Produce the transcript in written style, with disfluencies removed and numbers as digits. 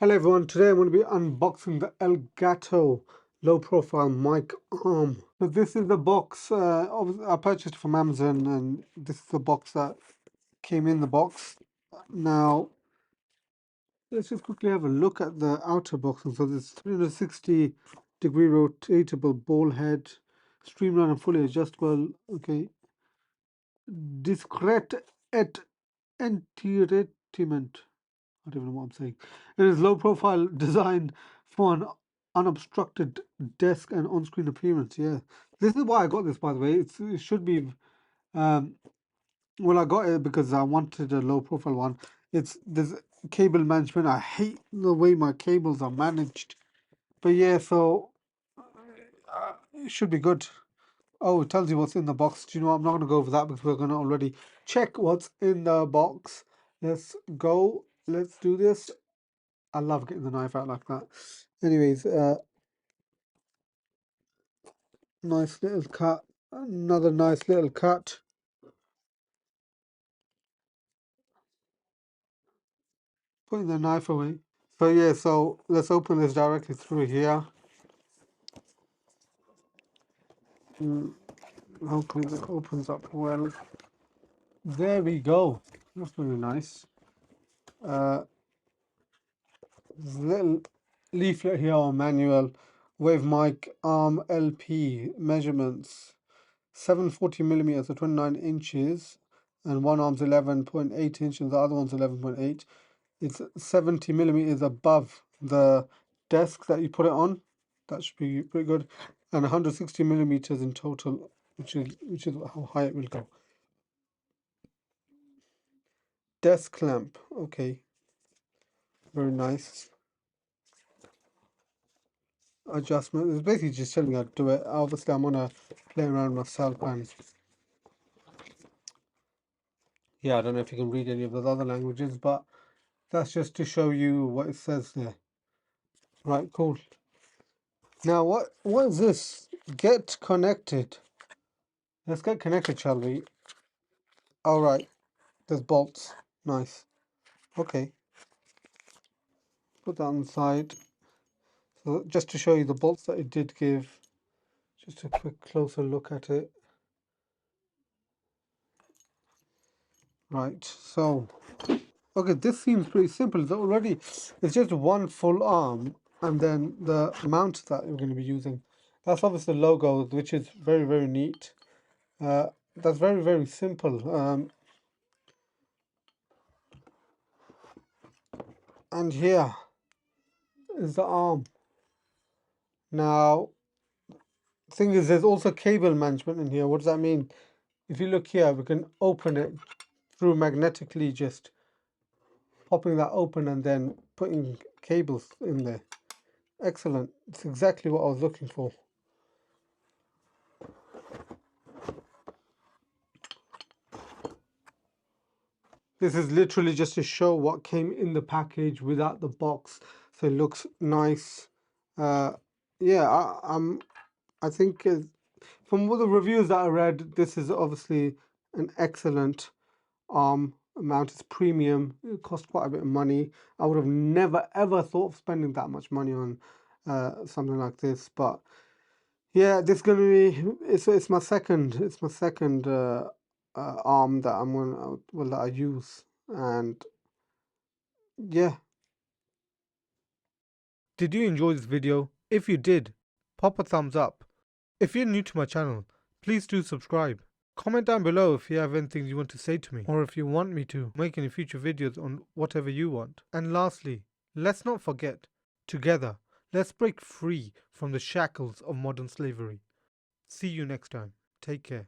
Hello everyone, today I'm going to be unboxing the Elgato low profile mic arm. So this is the box, I purchased it from Amazon, and this is the box that came in the box. Now let's just quickly have a look at the outer box. So this 360 degree rotatable ball head, streamlined and fully adjustable. Okay, discreet et entertainment. I don't know what I'm saying. It is low profile design for an unobstructed desk and on-screen appearance. Yeah, this is why I got this, by the way. It should be well, I got it because I wanted a low profile one. There's cable management. I hate the way my cables are managed, but yeah, so it should be good. Oh, it tells you what's in the box. Do you know what? I'm not going to go over that because we're going to already check what's in the box. Let's go. Let's do this. I love getting the knife out like that. Anyways, nice little cut. Another nice little cut. Putting the knife away. So yeah, so let's open this directly through here. Hopefully it opens up well. There we go. That's really nice. Little leaflet here on manual. Wave mic arm LP measurements. 740 millimeters, so 29 inches, and one arm's 11.8 inches, the other one's 11.8. It's 70 millimeters above the desk that you put it on. That should be pretty good, and 160 millimeters in total, which is how high it will go. Desk lamp, okay, very nice. Adjustment. It's basically just telling you how to do it. Obviously, I'm gonna play around myself, and yeah, I don't know if you can read any of those other languages, but that's just to show you what it says there. Right, cool. Now, what is this? Get connected. Let's get connected, shall we? All right, there's bolts. Nice. Okay. Put that on the side. So just to show you the bolts that it did give, just a quick closer look at it. Right, so, okay, this seems pretty simple. It's just one full arm, and then the mount that we're going to be using. That's obviously the logo, which is very, very neat. That's very, very simple. And here is the arm. Now, thing is, there's also cable management in here. What does that mean? If you look here, we can open it through magnetically, just popping that open and then putting cables in there. Excellent. It's exactly what I was looking for. This is literally just to show what came in the package without the box, so it looks nice. Yeah, I think from all the reviews that I read, this is obviously an excellent arm mount. It's premium. It cost quite a bit of money. I would have never ever thought of spending that much money on something like this, but yeah, this is gonna be it's my second arm that I'm gonna that I use, and yeah. Did you enjoy this video? If you did, pop a thumbs up. If you're new to my channel, please do subscribe. Comment down below if you have anything you want to say to me, or if you want me to make any future videos on whatever you want. And lastly, let's not forget, together, let's break free from the shackles of modern slavery. See you next time. Take care.